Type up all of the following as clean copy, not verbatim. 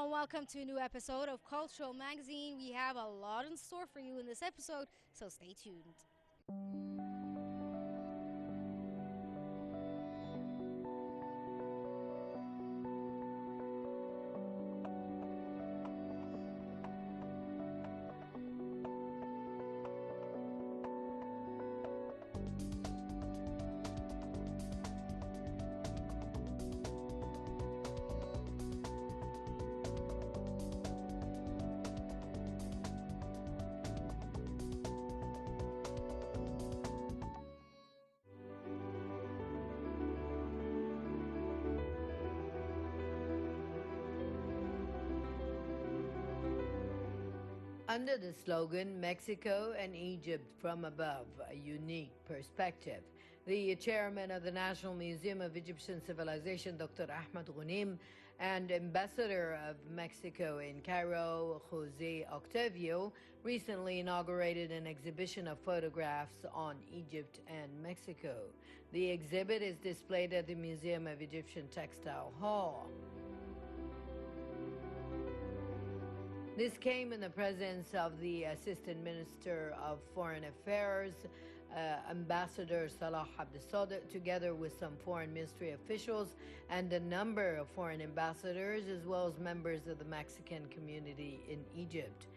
and welcome to a new episode of Cultural Magazine. We have a lot in store for you in this episode, so stay tuned. Under the slogan Mexico and Egypt from Above, a unique perspective, the chairman of the National Museum of Egyptian Civilization, Dr. Ahmed Ghunim, and ambassador of Mexico in Cairo, Jose Octavio, recently inaugurated an exhibition of photographs on Egypt and Mexico. The exhibit is displayed at the Museum of Egyptian Textile Hall. This came in the presence of the Assistant Minister of Foreign Affairs, Ambassador Salah Abdessadeh, together with some foreign ministry officials and a number of foreign ambassadors, as well as members of the Mexican community in Egypt.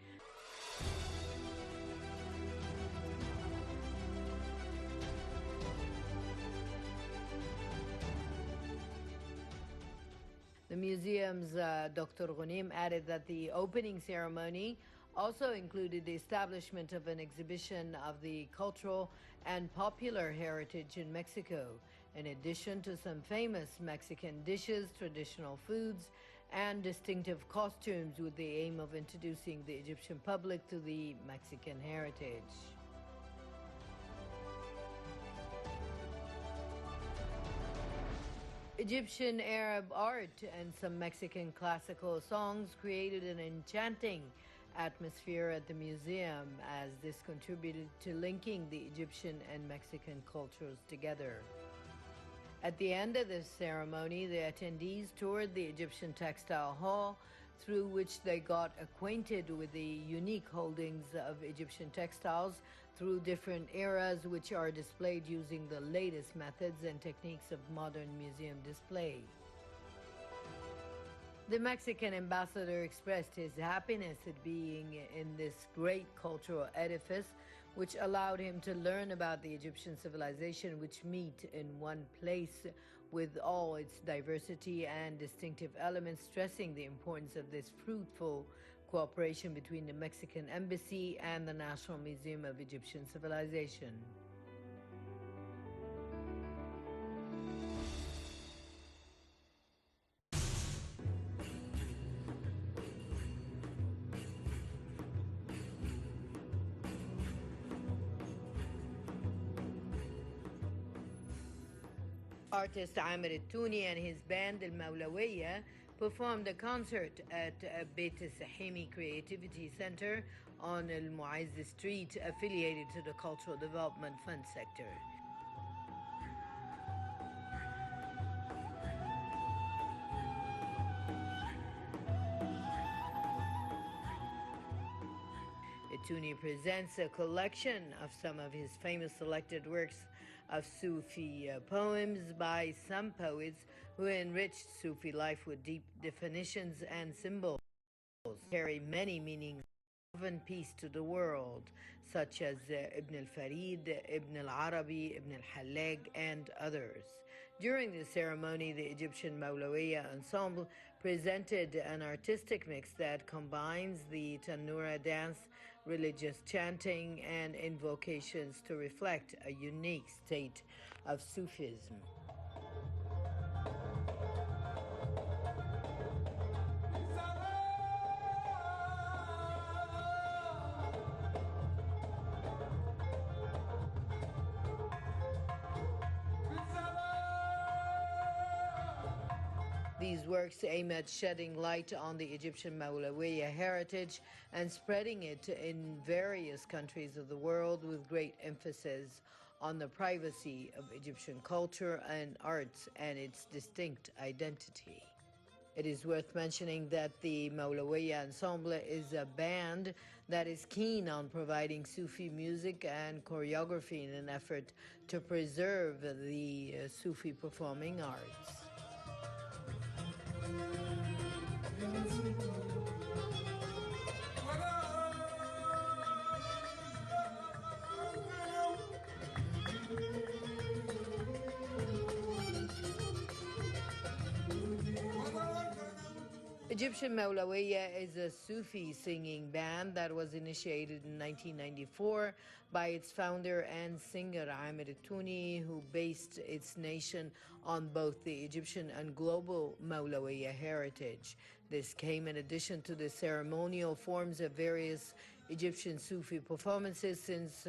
The museum's Dr. Ghunim added that the opening ceremony also included the establishment of an exhibition of the cultural and popular heritage in Mexico, in addition to some famous Mexican dishes, traditional foods, and distinctive costumes, with the aim of introducing the Egyptian public to the Mexican heritage. Egyptian Arab art and some Mexican classical songs created an enchanting atmosphere at the museum, as this contributed to linking the Egyptian and Mexican cultures together. At the end of this ceremony, the attendees toured the Egyptian Textile Hall, through which they got acquainted with the unique holdings of Egyptian textiles through different eras, which are displayed using the latest methods and techniques of modern museum display. The Mexican ambassador expressed his happiness at being in this great cultural edifice, which allowed him to learn about the Egyptian civilization, which meet in one place with all its diversity and distinctive elements, stressing the importance of this fruitful cooperation between the Mexican Embassy and the National Museum of Egyptian Civilization. Artist Amir Touni and his band Al Mawlawiya performed a concert at Beit Sahimi Creativity Center on Al Mu'izz Street, affiliated to the Cultural Development Fund sector. Touni presents a collection of some of his famous selected works of Sufi poems by some poets who enriched Sufi life with deep definitions and symbols, carry many meanings of love and peace to the world, such as Ibn al-Farid, Ibn al-Arabi, Ibn al-Hallag, and others. During the ceremony, the Egyptian Mawlawiya Ensemble presented an artistic mix that combines the Tanura dance, religious chanting, and invocations to reflect a unique state of Sufism. These works aim at shedding light on the Egyptian Mawlawiya heritage and spreading it in various countries of the world, with great emphasis on the privacy of Egyptian culture and arts and its distinct identity. It is worth mentioning that the Maulawiya Ensemble is a band that is keen on providing Sufi music and choreography in an effort to preserve the Sufi performing arts. Egyptian Maulawiya is a Sufi singing band that was initiated in 1994 by its founder and singer Amir Touni, who based its nation on both the Egyptian and global Maulawiya heritage. This came in addition to the ceremonial forms of various Egyptian Sufi performances since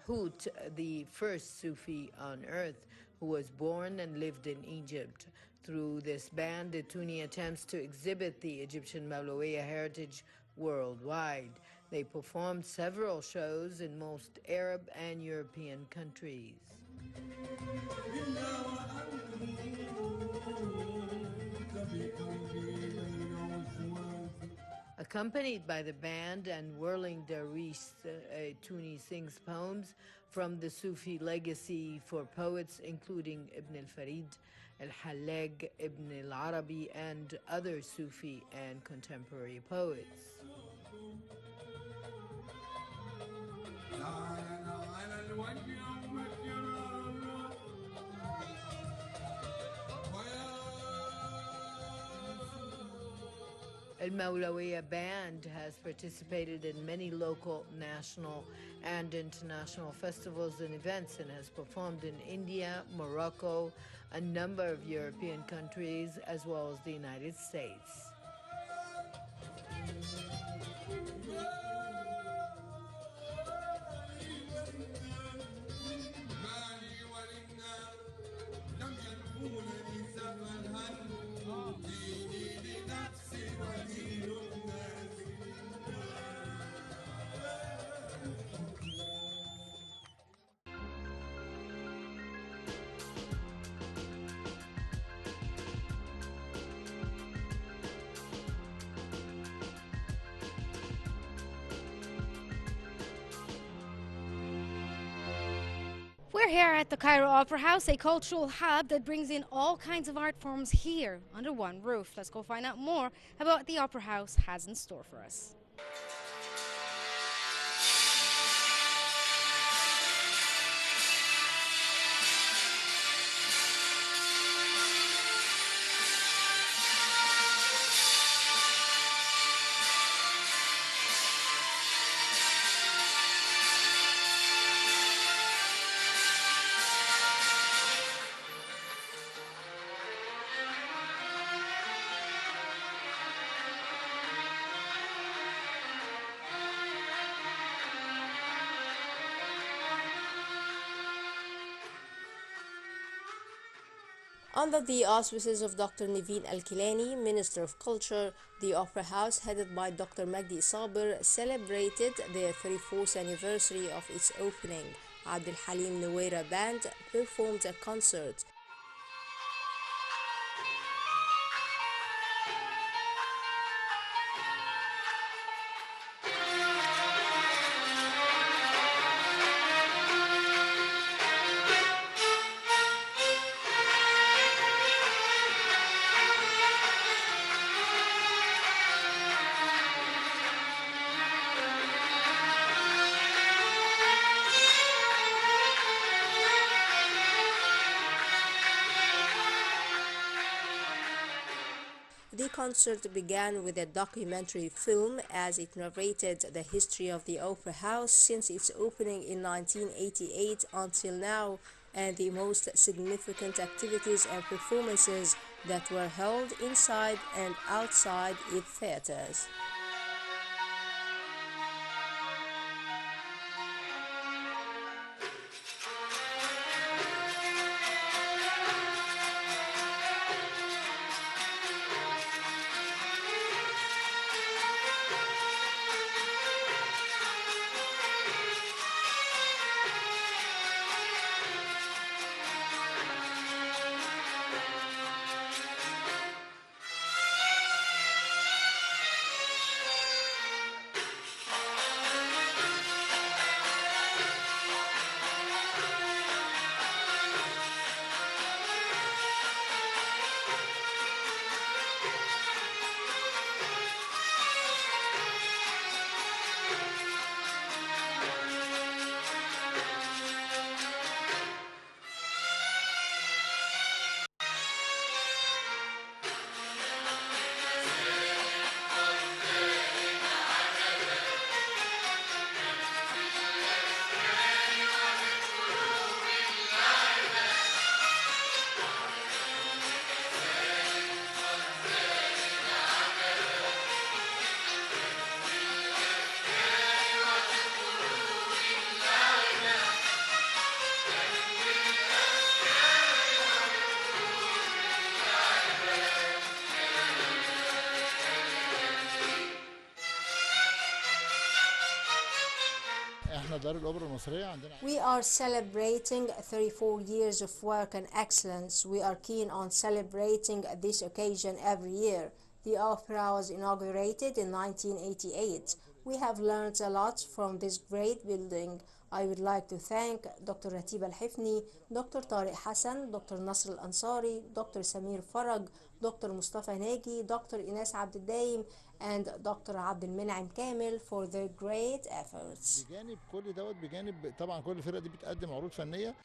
Hut, the first Sufi on earth, who was born and lived in Egypt. Through this band, the Touni attempts to exhibit the Egyptian Maulawiya heritage worldwide. They performed several shows in most Arab and European countries. Accompanied by the band and whirling dervish, Touni sings poems from the Sufi legacy for poets including Ibn al-Farid, al-Hallag, Ibn al-Arabi, and other Sufi and contemporary poets. El Maulawiya Band has participated in many local, national, and international festivals and events and has performed in India, Morocco, a number of European countries, as well as the United States. We're here at the Cairo Opera House, a cultural hub that brings in all kinds of art forms here under one roof. Let's go find out more about what the Opera House has in store for us. Under the auspices of Dr. Naveen Al-Kilani, Minister of Culture, the Opera House, headed by Dr. Magdi Sabir, celebrated the 34th anniversary of its opening. Abdul Halim Nuwaira Band performed a concert. The concert began with a documentary film as it narrated the history of the Opera House since its opening in 1988 until now and the most significant activities and performances that were held inside and outside its theaters. احنا دار الاوبرا المصريه عندنا We are celebrating 34 years of work and excellence. We are keen on celebrating this occasion every year. The opera was inaugurated in 1988. We have learned a lot from this great building. I would like to thank Dr. Ratiba Al-Hifni, Dr. Tariq Hassan, Dr. Nasr Al-Ansari, Dr. Samir Farag, Dr. Mustafa Nagi, Dr. Ines Abdeldaim, and Dr. Abdel Menachem Kamel for their great efforts. بجانب كل دوت، بجانب طبعا كل الفرق دي بتقدم عروض فنيه.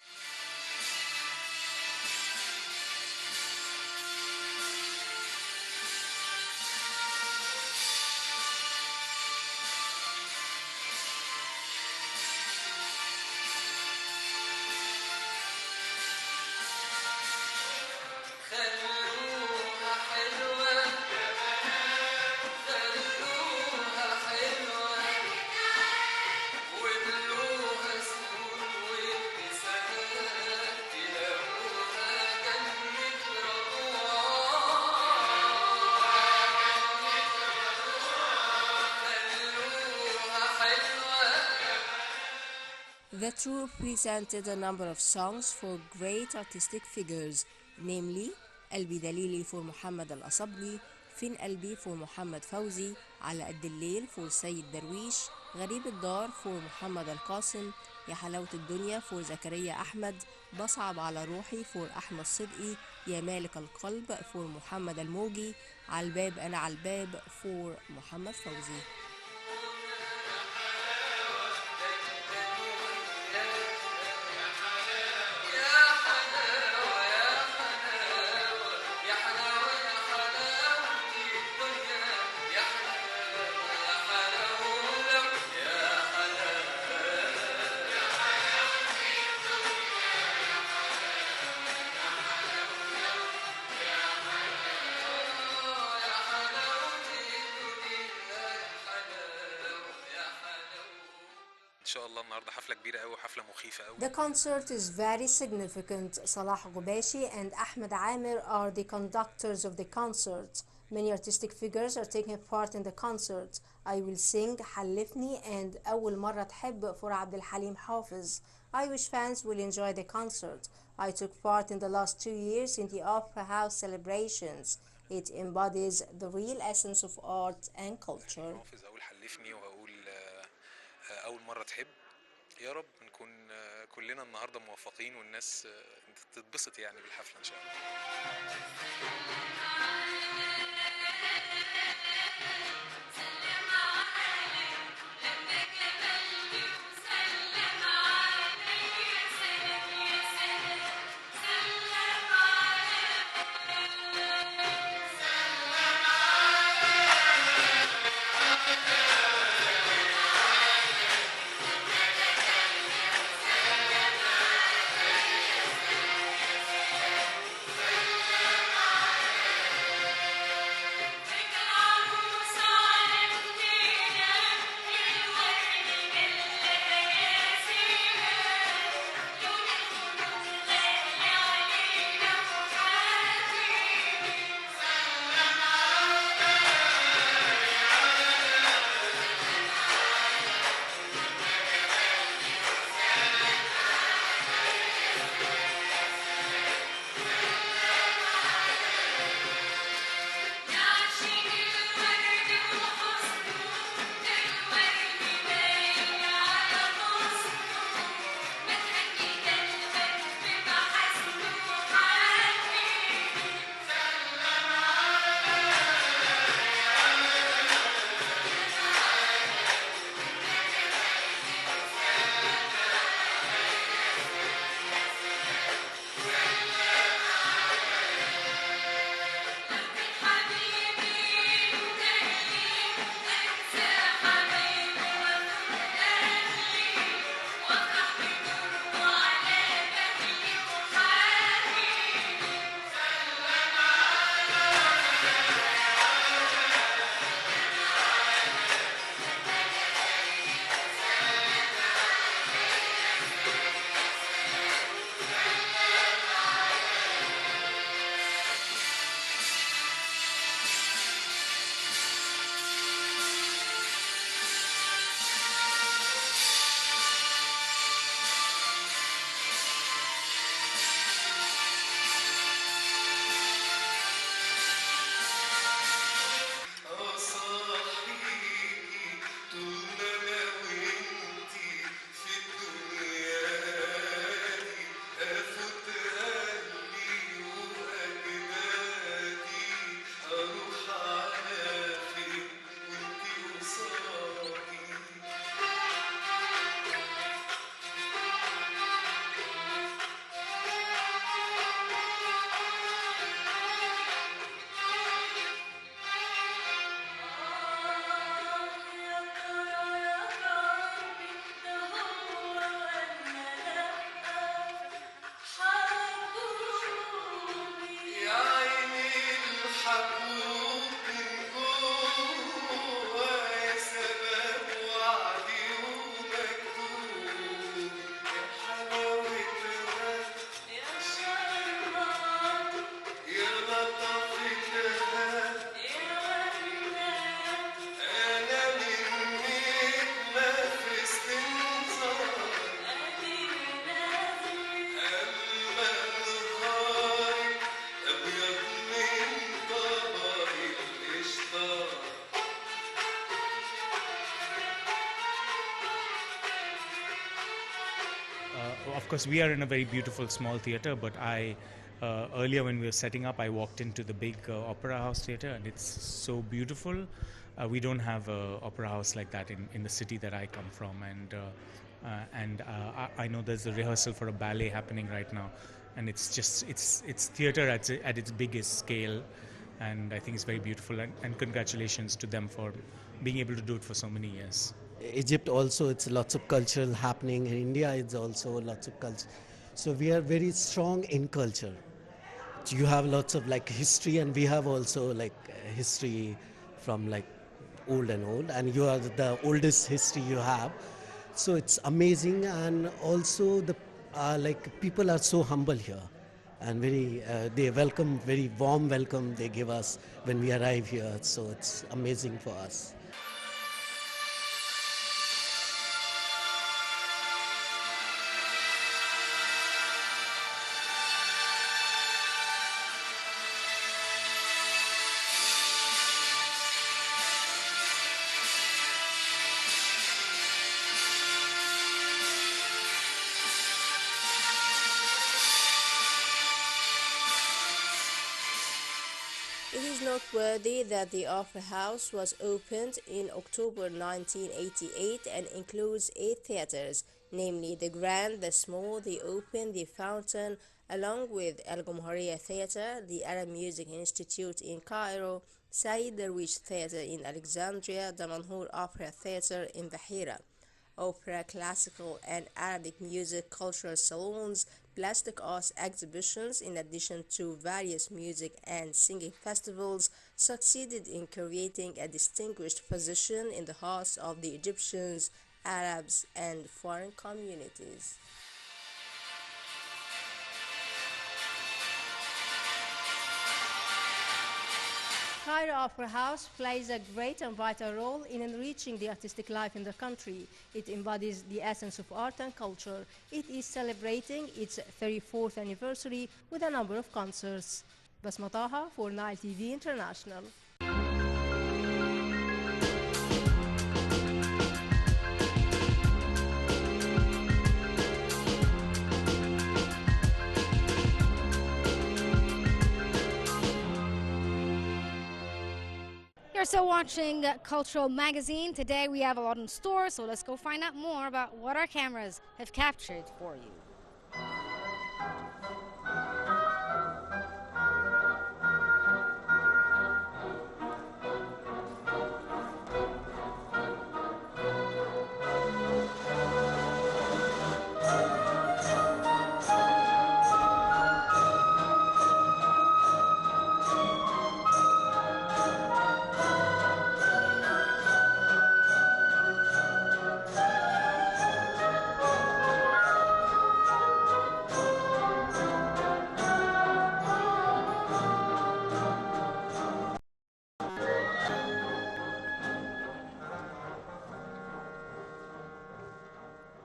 The troupe presented a number of songs for great artistic figures, namely قلبي دليلي for محمد الأصبلي, فين قلبي for محمد فوزي, على قد الليل for سيد درويش, غريب الدار for محمد القاسم, يا حلاوة الدنيا for زكريا أحمد, بصعب على روحي for أحمد صدقي, يا مالك القلب for محمد الموجي, على الباب أنا على الباب for محمد فوزي. ان شاء الله النهارده حفله كبيره قوي وحفله مخيفه قوي. The concert is very significant. Salah Ghubashi and Ahmed Amir are the conductors of the concert. Many artistic figures are taking part in the concert. I will sing حلفني and أول مرة تحب for عبد الحليم حافظ. I wish fans will enjoy the concert. I took part in the last 2 years in the Opera House celebrations. It embodies the real essence of art and culture. حافظ اقول حلفني وهقول اول مره تحب. يا رب نكون كلنا النهارده موفقين والناس تتبسط يعني بالحفله ان شاء الله. of course, we are in a very beautiful small theater, but earlier when we were setting up, I walked into the big Opera House theater, and it's so beautiful. We don't have a opera house like that in the city that I come from, and I know there's a rehearsal for a ballet happening right now, and it's theater at its biggest scale, and I think it's very beautiful, and congratulations to them for being able to do it for so many years. Egypt also, it's lots of cultural happening. In India, it's also lots of culture. So we are very strong in culture. You have lots of like history, and we have also like history from like old and old, and you are the oldest history you have. So it's amazing, and also the like people are so humble here, and very they welcome, very warm welcome they give us when we arrive here. So it's amazing for us. It is noteworthy that the Opera House was opened in October 1988 and includes 8 theaters, namely the Grand, the Small, the Open, the Fountain, along with Al Gomhariya Theater, the Arab Music Institute in Cairo, Said Darwish Theater in Alexandria, the Manhoor Opera Theater in Bahira. Opera, classical, and Arabic music cultural salons, plastic arts exhibitions, in addition to various music and singing festivals, succeeded in creating a distinguished position in the hearts of the Egyptians, Arabs, and foreign communities. Cairo Opera House plays a great and vital role in enriching the artistic life in the country. It embodies the essence of art and culture. It is celebrating its 34th anniversary with a number of concerts. Basma Taha for Nile TV International. You're still watching Cultural Magazine. Today we have a lot in store, so let's go find out more about what our cameras have captured for you.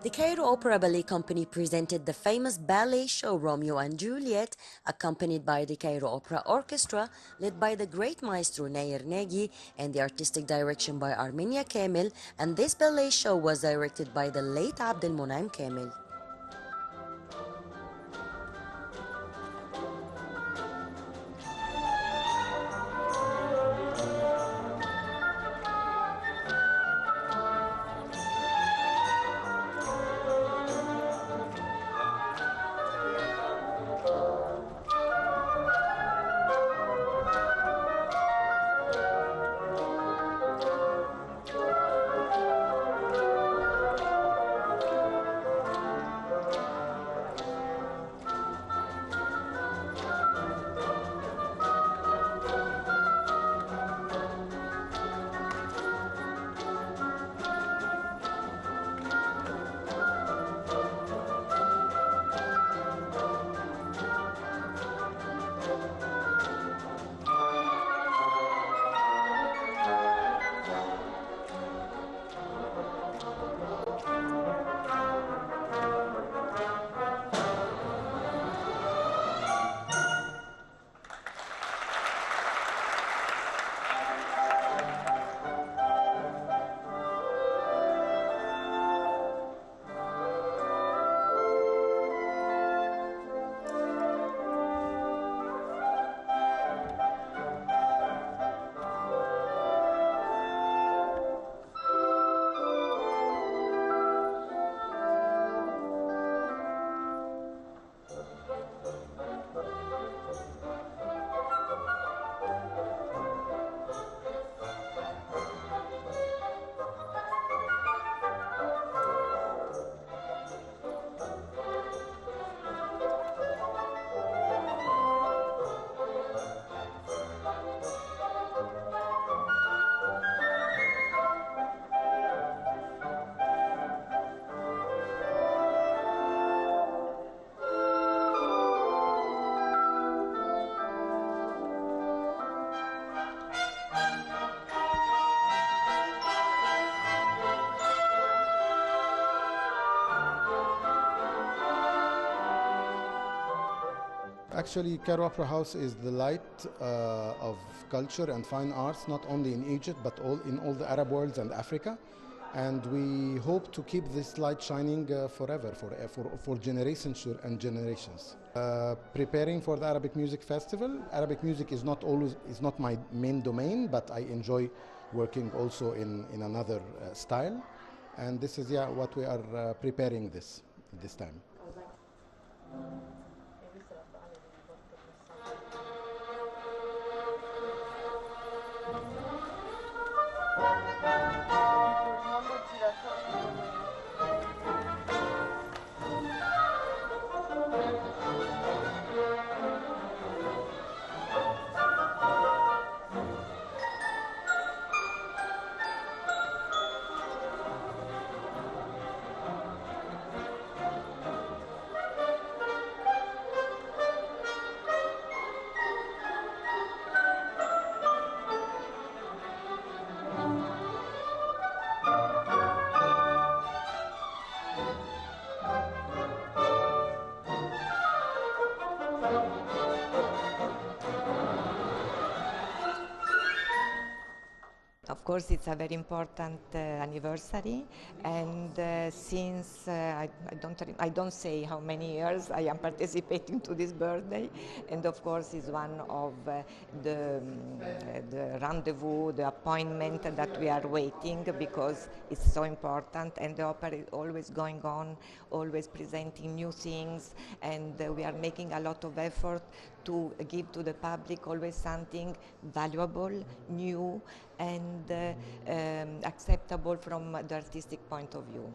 The Cairo Opera Ballet Company presented the famous ballet show Romeo and Juliet, accompanied by the Cairo Opera Orchestra, led by the great maestro Nair Nagy, and the artistic direction by Armenia Kamel, and this ballet show was directed by the late Abdel Monaim Kamel. Actually, Cairo Opera House is the light of culture and fine arts, not only in Egypt, but in all the Arab world and Africa. And we hope to keep this light shining forever, for generations and generations. Preparing for the Arabic Music Festival. Arabic music is not my main domain, but I enjoy working also in another style. And this is what we are preparing this time. Of course, it's a very important anniversary, and since I don't say how many years I am participating to this birthday, and of course, it's one of the rendezvous, the appointment that we are waiting, because it's so important, and the opera is always going on, always presenting new things, and we are making a lot of effort to give to the public always something valuable, new, and acceptable from the artistic point of view.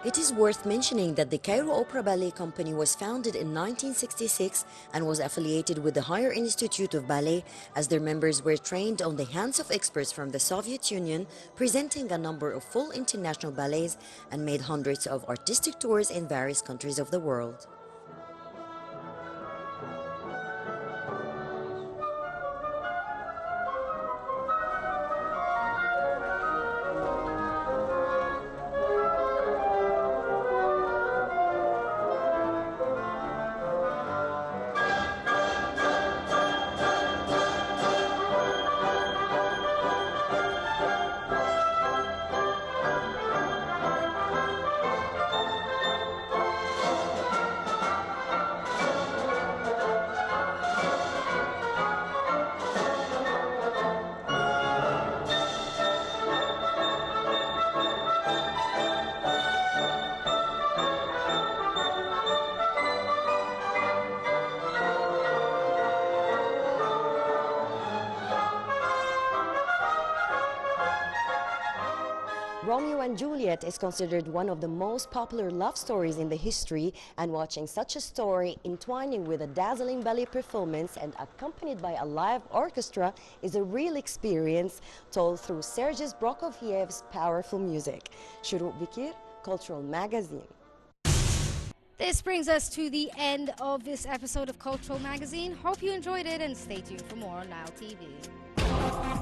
It is worth mentioning that the Cairo Opera Ballet Company was founded in 1966 and was affiliated with the Higher Institute of Ballet, as their members were trained on the hands of experts from the Soviet Union, presenting a number of full international ballets, and made hundreds of artistic tours in various countries of the world. Romeo and Juliet is considered one of the most popular love stories in the history, and watching such a story entwining with a dazzling ballet performance and accompanied by a live orchestra is a real experience told through Sergei Prokofiev's powerful music. Shuruq Bikir, Cultural Magazine. This brings us to the end of this episode of Cultural Magazine. Hope you enjoyed it, and stay tuned for more on Now TV.